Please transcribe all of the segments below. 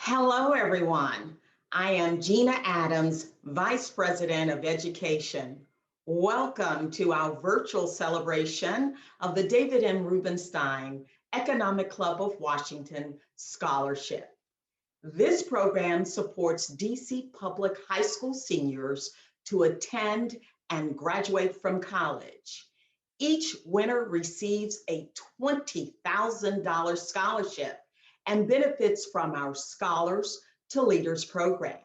Hello, everyone. I am Gina Adams, Vice President of Education. Welcome to our virtual celebration of the David M. Rubenstein Economic Club of Washington Scholarship. This program supports DC public high school seniors to attend and graduate from college. Each winner receives a $20,000 scholarship and benefits from our Scholars to Leaders programs.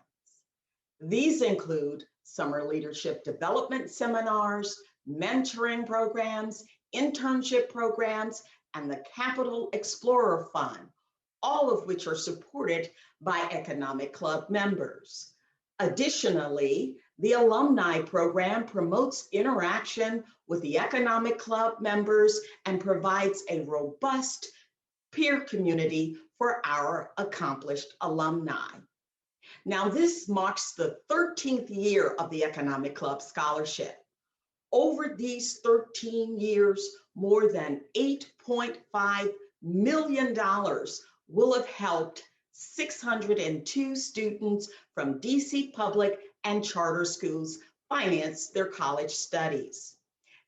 These include summer leadership development seminars, mentoring programs, internship programs, and the Capital Explorer Fund, all of which are supported by Economic Club members. Additionally, the Alumni Program promotes interaction with the Economic Club members and provides a robust peer community for our accomplished alumni. Now, this marks the 13th year of the Economic Club Scholarship. Over these 13 years, more than $8.5 million will have helped 602 students from DC public and charter schools finance their college studies.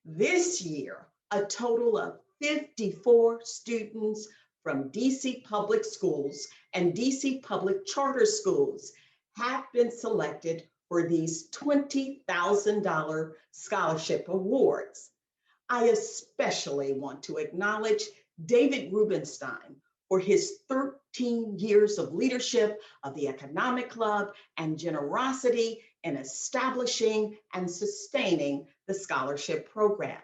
This year, a total of 54 students from DC public schools and DC public charter schools have been selected for these $20,000 scholarship awards. I especially want to acknowledge David Rubenstein for his 13 years of leadership of the Economic Club and generosity in establishing and sustaining the scholarship program.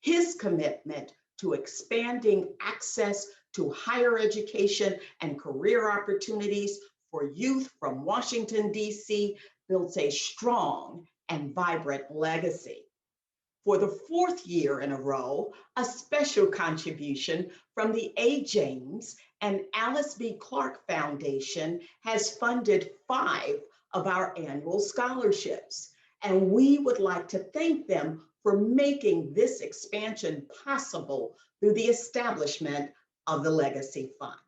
His commitment to expanding access to higher education and career opportunities for youth from Washington, D.C. builds a strong and vibrant legacy. For the fourth year in a row, a special contribution from the A. James and Alice B. Clark Foundation has funded 5 of our annual scholarships, and we would like to thank them for making this expansion possible through the establishment of the Legacy Fund.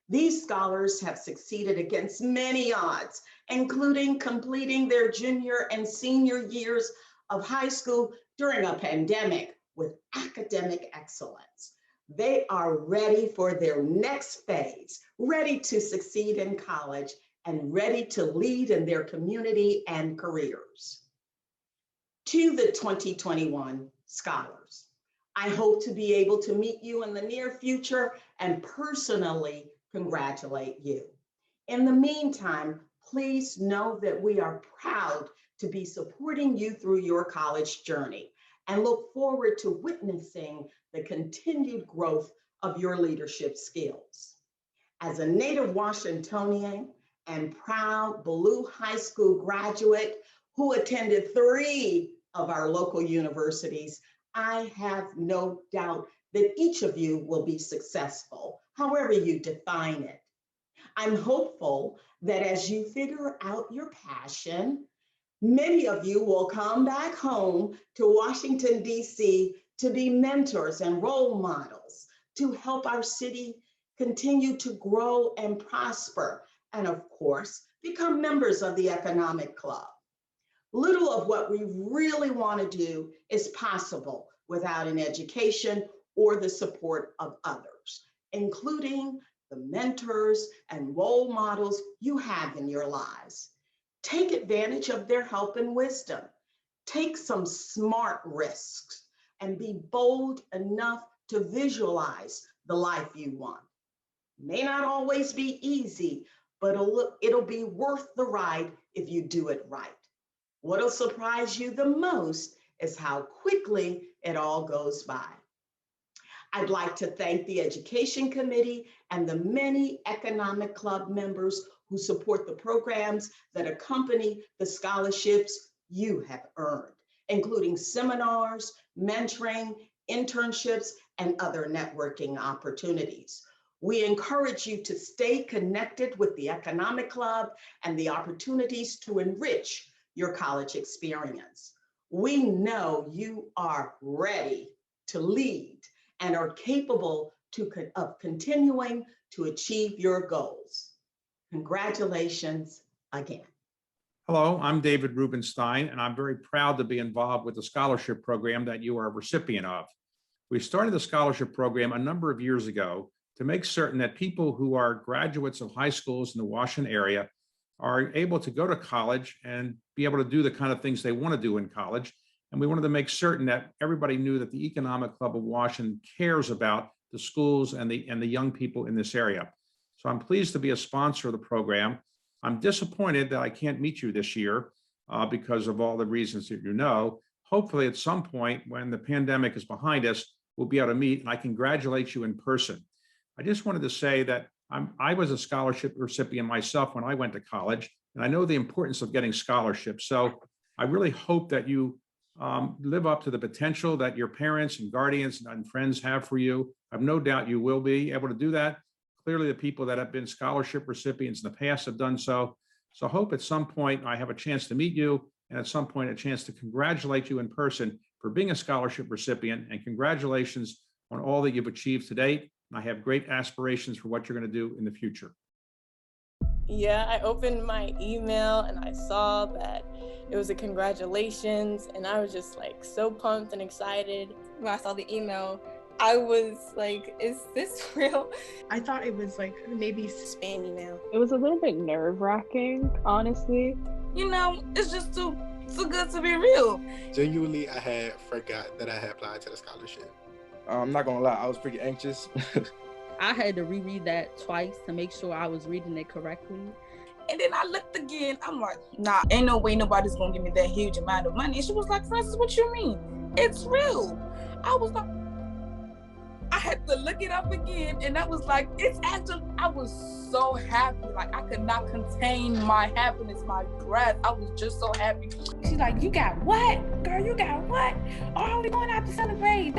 These scholars have succeeded against many odds, including completing their junior and senior years of high school during a pandemic with academic excellence. They are ready for their next phase, ready to succeed in college, and ready to lead in their community and careers. To the 2021 scholars, I hope to be able to meet you in the near future and personally congratulate you. In the meantime, please know that we are proud to be supporting you through your college journey and look forward to witnessing the continued growth of your leadership skills. As a native Washingtonian and proud Ballou High School graduate who attended 3 of our local universities, I have no doubt that each of you will be successful, however you define it. I'm hopeful that as you figure out your passion, many of you will come back home to Washington, D.C. to be mentors and role models to help our city continue to grow and prosper, and of course, become members of the Economic Club. Little of what we really want to do is possible without an education or the support of others, including the mentors and role models you have in your lives. Take advantage of their help and wisdom. Take some smart risks and be bold enough to visualize the life you want. May not always be easy, but it'll be worth the ride if you do it right. What'll surprise you the most is how quickly it all goes by. I'd like to thank the Education Committee and the many Economic Club members who support the programs that accompany the scholarships you have earned, including seminars, mentoring, internships, and other networking opportunities. We encourage you to stay connected with the Economic Club and the opportunities to enrich your college experience. We know you are ready to lead and are capable of continuing to achieve your goals. Congratulations again. Hello, I'm David Rubenstein, and I'm very proud to be involved with the scholarship program that you are a recipient of. We started the scholarship program a number of years ago to make certain that people who are graduates of high schools in the Washington area are able to go to college and be able to do the kind of things they want to do in college. And we wanted to make certain that everybody knew that the Economic Club of Washington cares about the schools and the young people in this area. So I'm pleased to be a sponsor of the program. I'm disappointed that I can't meet you this year because of all the reasons that you know. Hopefully, at some point when the pandemic is behind us, we'll be able to meet and I congratulate you in person. I just wanted to say that I was a scholarship recipient myself when I went to college, and I know the importance of getting scholarships. So I really hope that you live up to the potential that your parents and guardians and friends have for you. I have no doubt you will be able to do that. Clearly, the people that have been scholarship recipients in the past have done so. So I hope at some point I have a chance to meet you, and at some point a chance to congratulate you in person for being a scholarship recipient, and congratulations on all that you've achieved to date. And I have great aspirations for what you're going to do in the future. Yeah, I opened my email and I saw that it was a congratulations, and I was just like so pumped and excited. When I saw the email, I was like, is this real? I thought it was like maybe spam email. It was a little bit nerve-wracking, honestly. You know, it's just too good to be real. Genuinely, I had forgot that I had applied to the scholarship. I'm not gonna lie, I was pretty anxious. I had to reread that twice to make sure I was reading it correctly. And then I looked again, I'm like, nah, ain't no way nobody's gonna give me that huge amount of money. And she was like, Francis, what you mean? It's real. I was like, I had to look it up again, and I was like, it's actually, I was so happy. Like, I could not contain my happiness, my breath. I was just so happy. She's like, you got what? Girl, you got what? Oh, we going out to celebrate.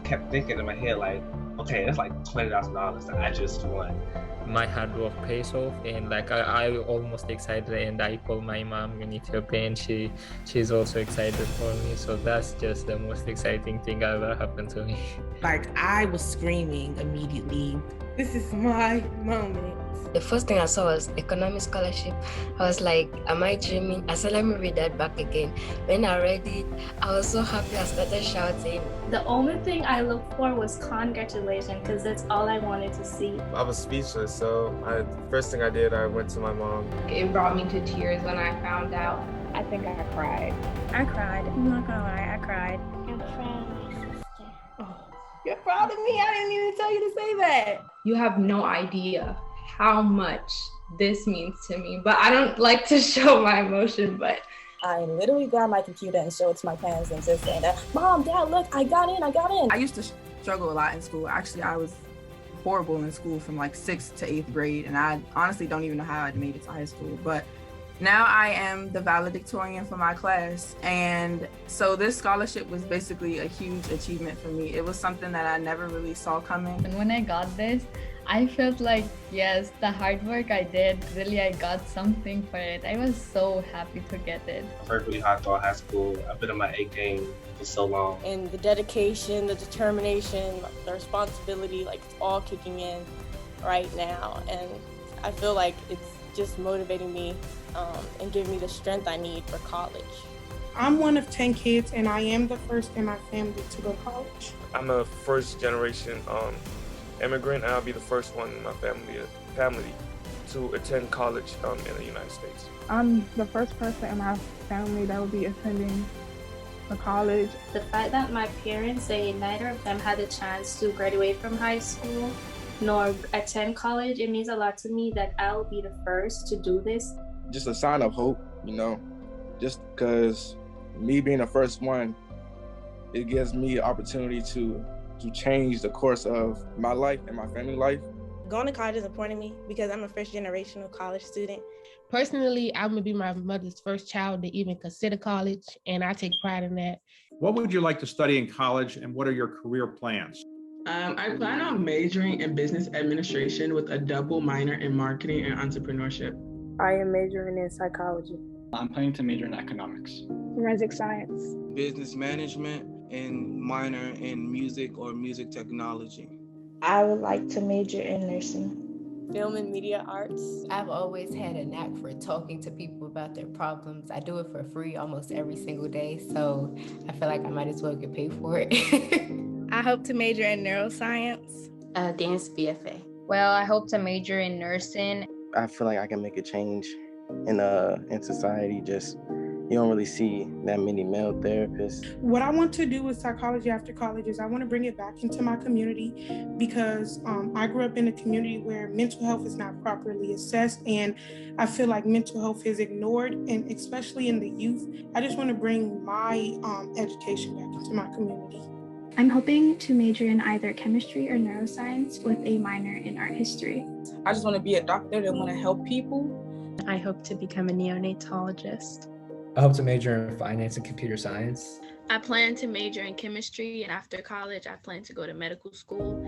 Kept thinking in my head, like, okay, that's like $20,000 that I just won. My hard work pays off, and like I almost excited, and I called my mom in Ethiopia, and she's also excited for me. So that's just the most exciting thing ever happened to me. Like, I was screaming immediately. This is my moment. The first thing I saw was economic scholarship. I was like, am I dreaming? I said, let me read that back again. When I read it, I was so happy. I started shouting. The only thing I looked for was congratulations, because that's all I wanted to see. I was speechless, so first thing I did, I went to my mom. It brought me to tears when I found out. I think I cried. I cried. I'm not gonna lie, I cried. I'm proud of my sister. Oh, you're proud of me? I didn't even tell you to say that. You have no idea how much this means to me, but I don't like to show my emotion, but I literally grabbed my computer and showed it to my parents and just saying that, Mom, Dad, look, I got in. I used to struggle a lot in school. Actually, I was horrible in school from like 6th to 8th grade, and I honestly don't even know how I made it to high school, but now I am the valedictorian for my class, and so this scholarship was basically a huge achievement for me. It was something that I never really saw coming. And when I got this, I felt like, yes, the hard work I did, really I got something for it. I was so happy to get it. I worked really hard throughout high school. I've been in my A game for so long. And the dedication, the determination, the responsibility, like it's all kicking in right now. And I feel like it's just motivating me and giving me the strength I need for college. I'm one of 10 kids, and I am the first in my family to go to college. I'm a first generation immigrant, and I'll be the first one in my family to attend college in the United States. I'm the first person in my family that will be attending a college. The fact that my parents say neither of them had a chance to graduate from high school nor attend college, it means a lot to me that I'll be the first to do this. Just a sign of hope, you know, just because me being the first one, it gives me an opportunity to change the course of my life and my family life. Going to college is important to me because I'm a first generational college student. Personally, I'm gonna be my mother's first child to even consider college, and I take pride in that. What would you like to study in college, and what are your career plans? I plan on majoring in business administration with a double minor in marketing and entrepreneurship. I am majoring in psychology. I'm planning to major in economics. Forensic science. Business management and minor in music or music technology. I would like to major in nursing. film and media arts. I've always had a knack for talking to people about their problems. I do it for free almost every single day, so I feel like I might as well get paid for it. I hope to major in neuroscience. Dance BFA. Well, I hope to major in nursing. I feel like I can make a change in society. Just you don't really see that many male therapists. What I want to do with psychology after college is I want to bring it back into my community because I grew up in a community where mental health is not properly assessed, and I feel like mental health is ignored, and especially in the youth. I just want to bring my education back into my community. I'm hoping to major in either chemistry or neuroscience with a minor in art history. I just want to be a doctor that want to help people. I hope to become a neonatologist. I hope to major in finance and computer science. I plan to major in chemistry, and after college, I plan to go to medical school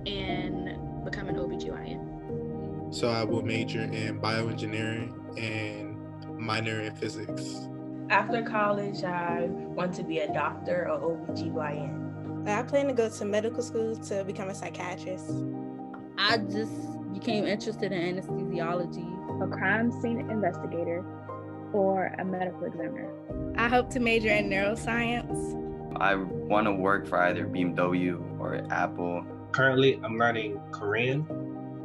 and become an OBGYN. So I will major in bioengineering and minor in physics. After college, I want to be a doctor or OBGYN. I plan to go to medical school to become a psychiatrist. I just became interested in anesthesiology, a crime scene investigator, or a medical examiner. I hope to major in neuroscience. I want to work for either BMW or Apple. Currently, I'm learning Korean.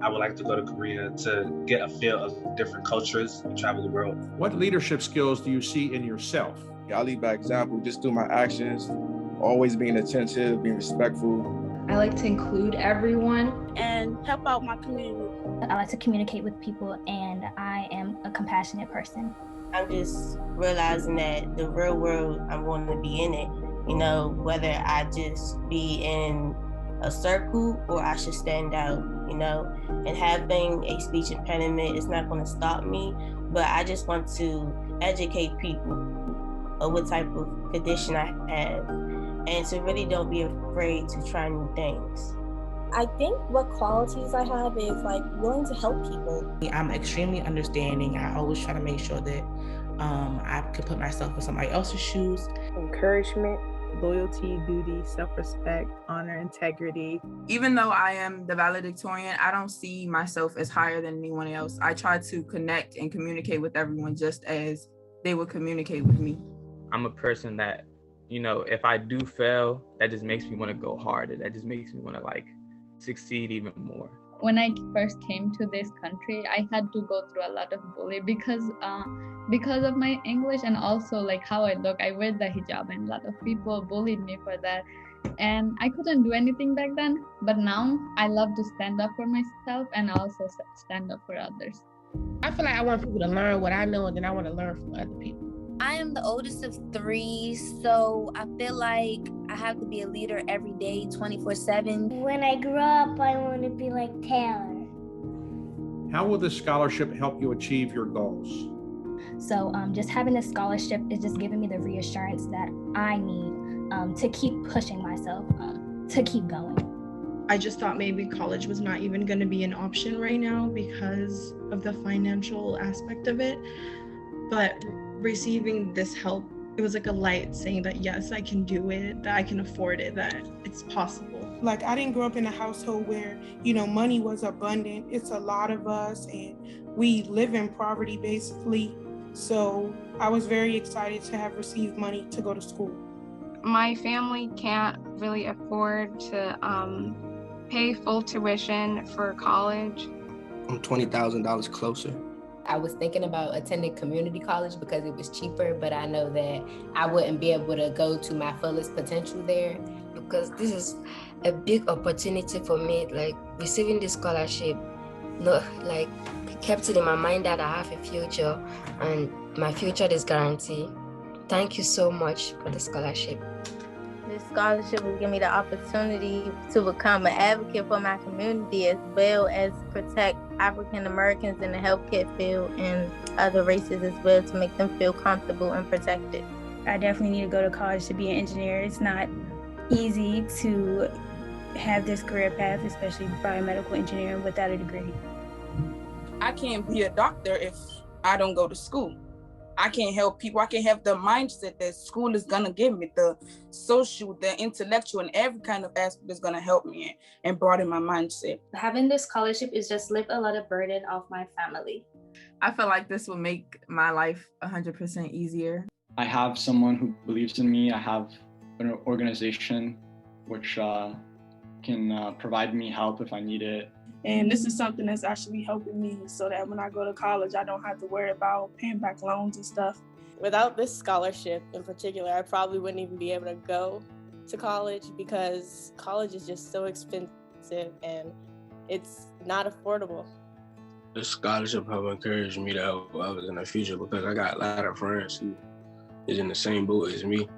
I would like to go to Korea to get a feel of different cultures and travel the world. What leadership skills do you see in yourself? I lead by example just through my actions, always being attentive, being respectful. I like to include everyone and help out my community. I like to communicate with people, and I am a compassionate person. I'm just realizing that the real world, I'm going to be in it. You know, whether I just be in a circle or I should stand out, you know, and having a speech impediment is not going to stop me, but I just want to educate people of what type of condition I have, and to really don't be afraid to try new things. I think what qualities I have is like willing to help people. I'm extremely understanding. I always try to make sure that I can put myself in somebody else's shoes. Encouragement, loyalty, duty, self-respect, honor, integrity. Even though I am the valedictorian, I don't see myself as higher than anyone else. I try to connect and communicate with everyone just as they would communicate with me. I'm a person that, you know, if I do fail, that just makes me want to go harder. That just makes me want to like succeed even more. When I first came to this country, I had to go through a lot of bullying because of my English and also like how I look. I wear the hijab and a lot of people bullied me for that. And I couldn't do anything back then. But now I love to stand up for myself and also stand up for others. I feel like I want people to learn what I know, and then I want to learn from other people. I am the oldest of 3, so I feel like I have to be a leader every day, 24/7. When I grow up, I want to be like Taylor. How will this scholarship help you achieve your goals? So just having this scholarship is just giving me the reassurance that I need to keep pushing myself, to keep going. I just thought maybe college was not even going to be an option right now because of the financial aspect of it. But receiving this help, it was like a light saying that yes, I can do it, that I can afford it, that it's possible. Like, I didn't grow up in a household where, you know, money was abundant. It's a lot of us and we live in poverty basically. So I was very excited to have received money to go to school. My family can't really afford to pay full tuition for college. I'm $20,000 closer. I was thinking about attending community college because it was cheaper, but I know that I wouldn't be able to go to my fullest potential there. Because this is a big opportunity for me, like receiving this scholarship, like kept it in my mind that I have a future and my future is guaranteed. Thank you so much for the scholarship. This scholarship will give me the opportunity to become an advocate for my community as well as protect African Americans in the healthcare field and other races as well, to make them feel comfortable and protected. I definitely need to go to college to be an engineer. It's not easy to have this career path, especially biomedical engineering, without a degree. I can't be a doctor if I don't go to school. I can't help people. I can't have the mindset that school is gonna give me, the social, the intellectual, and every kind of aspect is gonna help me and broaden my mindset. Having this scholarship is just lift a lot of burden off my family. I feel like this will make my life 100% easier. I have someone who believes in me. I have an organization which can provide me help if I need it. And this is something that's actually helping me so that when I go to college, I don't have to worry about paying back loans and stuff. Without this scholarship in particular, I probably wouldn't even be able to go to college because college is just so expensive and it's not affordable. The scholarship helped encourage me to help others in the future because I got a lot of friends who is in the same boat as me.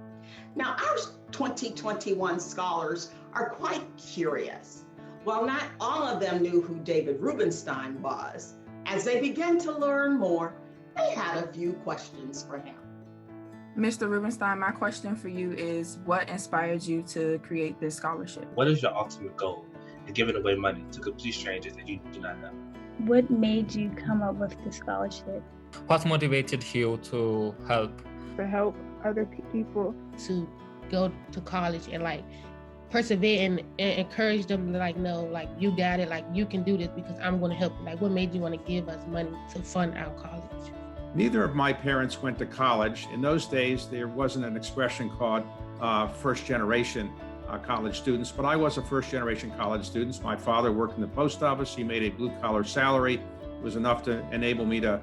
Now, our 2021 scholars are quite curious. While not all of them knew who David Rubenstein was, as they began to learn more, they had a few questions for him. Mr. Rubenstein, my question for you is, what inspired you to create this scholarship? What is your ultimate goal in giving away money to complete strangers that you do not know? What made you come up with the scholarship? What motivated you to help? To help other people. To go to college and like persevere and encourage them to like, no, like you got it, like you can do this because I'm going to help you. Like what made you want to give us money to fund our college? Neither of my parents went to college. In those days, there wasn't an expression called first generation college students, but I was a first generation college student. My father worked in the post office. He made a blue collar salary. It was enough to enable me to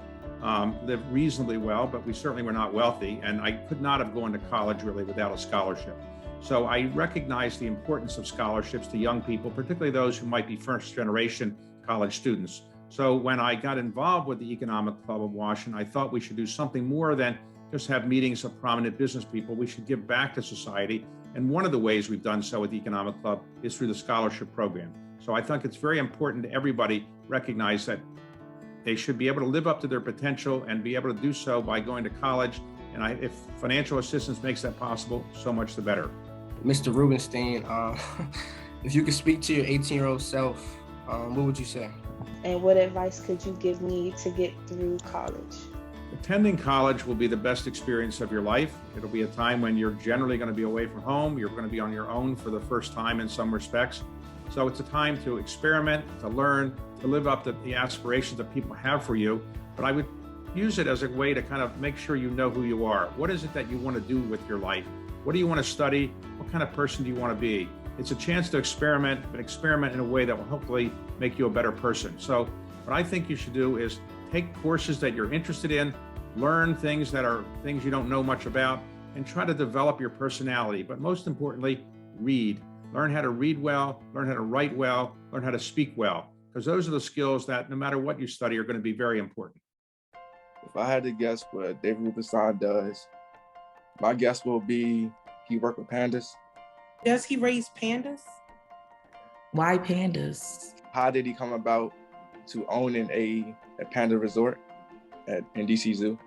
live reasonably well, but we certainly were not wealthy. And I could not have gone to college really without a scholarship. So I recognize the importance of scholarships to young people, particularly those who might be first generation college students. So when I got involved with the Economic Club of Washington, I thought we should do something more than just have meetings of prominent business people. We should give back to society. And one of the ways we've done so with the Economic Club is through the scholarship program. So I think it's very important to everybody recognize that they should be able to live up to their potential and be able to do so by going to college. And if financial assistance makes that possible, so much the better. Mr. Rubenstein, if you could speak to your 18-year-old self, what would you say? And what advice could you give me to get through college? Attending college will be the best experience of your life. It'll be a time when you're generally going to be away from home. You're going to be on your own for the first time in some respects. So it's a time to experiment, to learn, to live up to the aspirations that people have for you. But I would use it as a way to kind of make sure you know who you are. What is it that you want to do with your life? What do you want to study? What kind of person do you want to be? It's a chance to experiment, but experiment in a way that will hopefully make you a better person. So what I think you should do is take courses that you're interested in, learn things that are things you don't know much about, and try to develop your personality. But most importantly, read. Learn how to read well, learn how to write well, learn how to speak well, because those are the skills that no matter what you study are going to be very important. If I had to guess what David Rubenstein does, my guess will be he worked with pandas. Does he raise pandas? Why pandas? How did he come about to owning a panda resort in DC Zoo?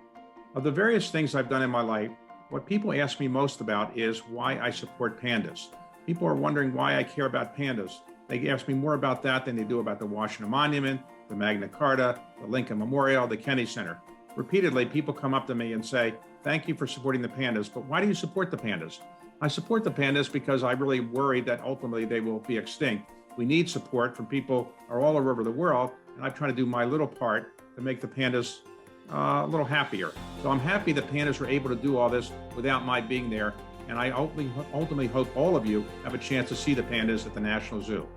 Of the various things I've done in my life, what people ask me most about is why I support pandas. People are wondering why I care about pandas. They ask me more about that than they do about the Washington Monument, the Magna Carta, the Lincoln Memorial, the Kennedy Center. Repeatedly, people come up to me and say, thank you for supporting the pandas, but why do you support the pandas? I support the pandas because I really worry that ultimately they will be extinct. We need support from people all over the world, and I'm trying to do my little part to make the pandas a little happier. So I'm happy that pandas were able to do all this without my being there, and I ultimately hope all of you have a chance to see the pandas at the National Zoo.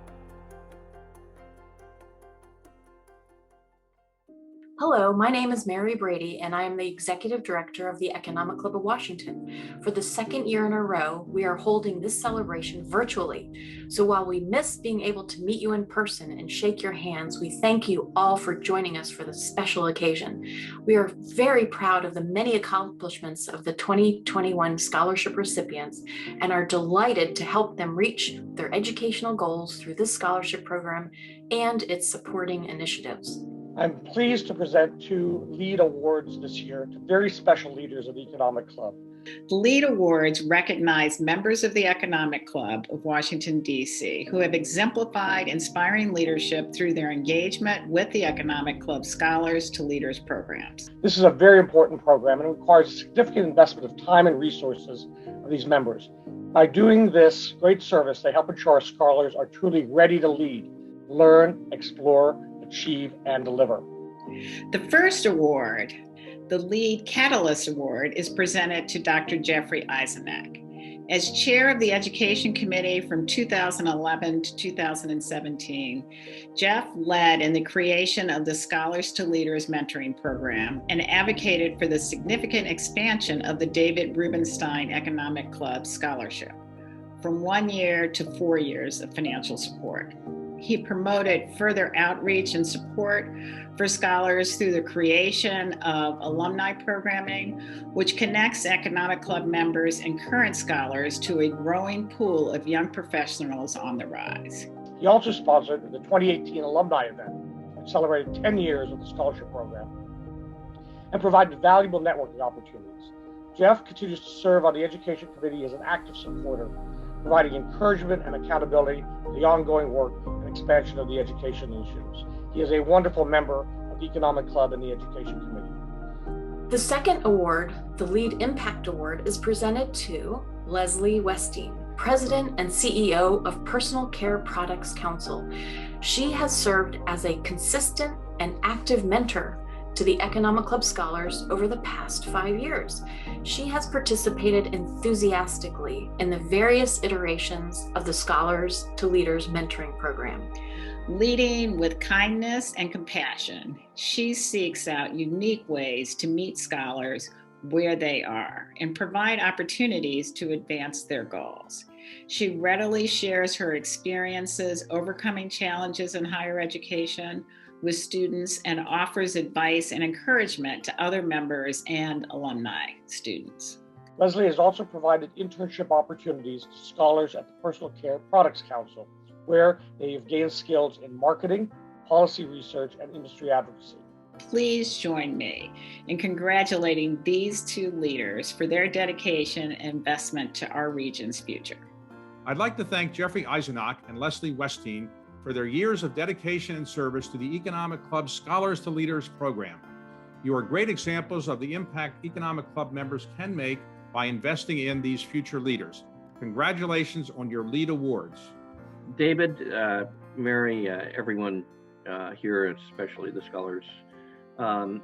Hello, my name is Mary Brady, and I am the Executive Director of the Economic Club of Washington. For the second year in a row, we are holding this celebration virtually. So while we miss being able to meet you in person and shake your hands, we thank you all for joining us for this special occasion. We are very proud of the many accomplishments of the 2021 scholarship recipients and are delighted to help them reach their educational goals through this scholarship program and its supporting initiatives. I'm pleased to present two LEAD awards this year to very special leaders of the Economic Club. The LEAD Awards recognize members of the Economic Club of Washington, D.C., who have exemplified inspiring leadership through their engagement with the Economic Club Scholars to Leaders programs. This is a very important program and it requires a significant investment of time and resources of these members. By doing this great service, they help ensure our scholars are truly ready to lead, learn, explore, achieve, and deliver. The first award, the LEAD Catalyst Award, is presented to Dr. Jeffrey Eisenach. As chair of the Education Committee from 2011 to 2017, Jeff led in the creation of the Scholars to Leaders mentoring program and advocated for the significant expansion of the David Rubenstein Economic Club Scholarship from 1 year to 4 years of financial support. He promoted further outreach and support for scholars through the creation of alumni programming, which connects Economic Club members and current scholars to a growing pool of young professionals on the rise. He also sponsored the 2018 alumni event, which celebrated 10 years of the scholarship program and provided valuable networking opportunities. Jeff continues to serve on the Education Committee as an active supporter, providing encouragement and accountability for the ongoing work and expansion of the education initiatives. He is a wonderful member of the Economic Club and the Education Committee. The second award, the LEAD Impact Award, is presented to Lezlee Westine, President and CEO of Personal Care Products Council. She has served as a consistent and active mentor to the Economic Club scholars over the past 5 years. She has participated enthusiastically in the various iterations of the Scholars to Leaders mentoring program. Leading with kindness and compassion, she seeks out unique ways to meet scholars where they are and provide opportunities to advance their goals. She readily shares her experiences overcoming challenges in higher education with students and offers advice and encouragement to other members and alumni students. Lezlee has also provided internship opportunities to scholars at the Personal Care Products Council, where they have gained skills in marketing, policy research, and industry advocacy. Please join me in congratulating these two leaders for their dedication and investment to our region's future. I'd like to thank Jeffrey Eisenach and Lezlee Westine for their years of dedication and service to the Economic Club Scholars to Leaders program. You are great examples of the impact Economic Club members can make by investing in these future leaders. Congratulations on your LEAD Awards. David, Mary, everyone here, especially the scholars,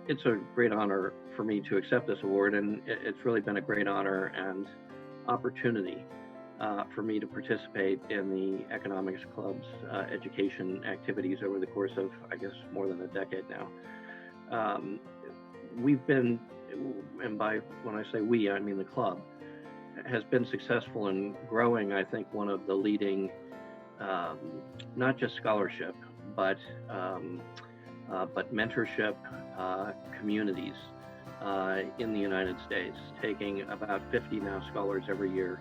it's a great honor for me to accept this award, and it's really been a great honor and opportunity for me to participate in the Economics Club's education activities over the course of, I guess, more than a decade now. We've been, and by when I say we, I mean the club, has been successful in growing, I think, one of the leading, not just scholarship, but mentorship communities in the United States, taking about 50 now scholars every year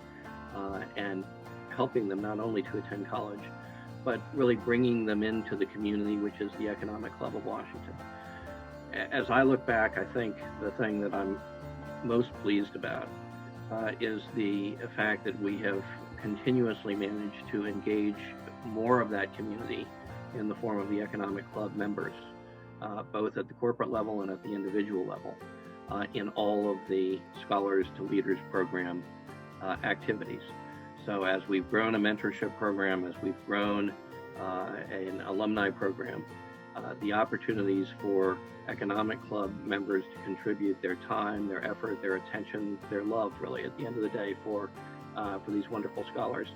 and helping them not only to attend college, but really bringing them into the community, which is the Economic Club of Washington. As I look back, I think the thing that I'm most pleased about is the fact that we have continuously managed to engage more of that community in the form of the Economic Club members, both at the corporate level and at the individual level, in all of the Scholars to Leaders program activities. So as we've grown a mentorship program, as we've grown an alumni program, the opportunities for Economic Club members to contribute their time, their effort, their attention, their love, really, at the end of the day, for these wonderful scholars,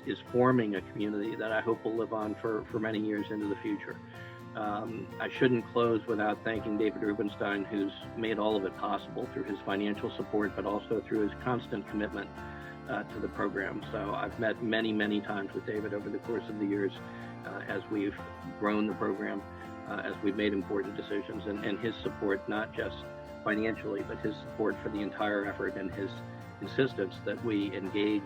is forming a community that I hope will live on for many years into the future. I shouldn't close without thanking David Rubenstein, who's made all of it possible through his financial support, but also through his constant commitment to the program. So I've met many, many times with David over the course of the years as we've grown the program, as we've made important decisions, and his support, not just financially, but his support for the entire effort and his insistence that we engage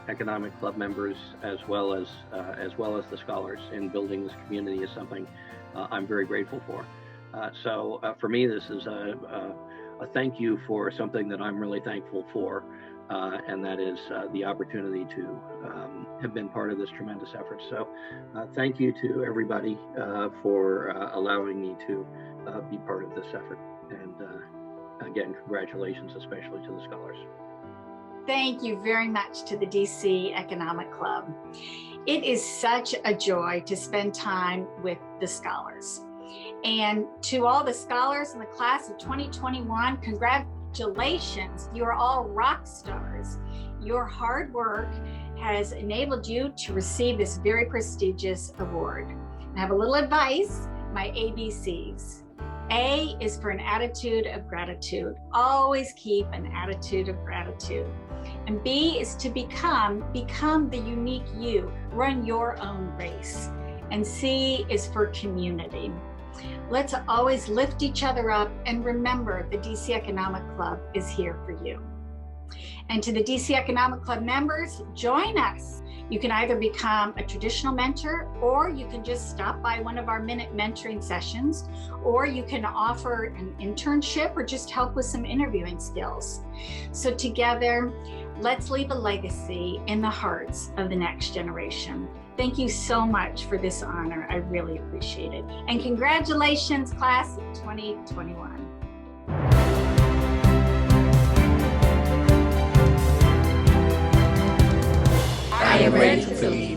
Economic Club members as well as the scholars in building this community is something I'm very grateful for. So for me, this is a thank you for something that I'm really thankful for, and that is the opportunity to have been part of this tremendous effort. So thank you to everybody for allowing me to be part of this effort. And again, congratulations, especially to the scholars. Thank you very much to the DC Economic Club. It is such a joy to spend time with the scholars. And to all the scholars in the class of 2021, congratulations. You are all rock stars. Your hard work has enabled you to receive this very prestigious award. I have a little advice, my ABCs. A is for an attitude of gratitude. Always keep an attitude of gratitude. And B is to become the unique you. Run your own race. And C is for community. Let's always lift each other up and remember the DC Economic Club is here for you. And to the DC Economic Club members, join us. You can either become a traditional mentor, or you can just stop by one of our minute mentoring sessions, or you can offer an internship or just help with some interviewing skills. So together, let's leave a legacy in the hearts of the next generation. Thank you so much for this honor. I really appreciate it. And congratulations, class of 2021. I am ready to leave.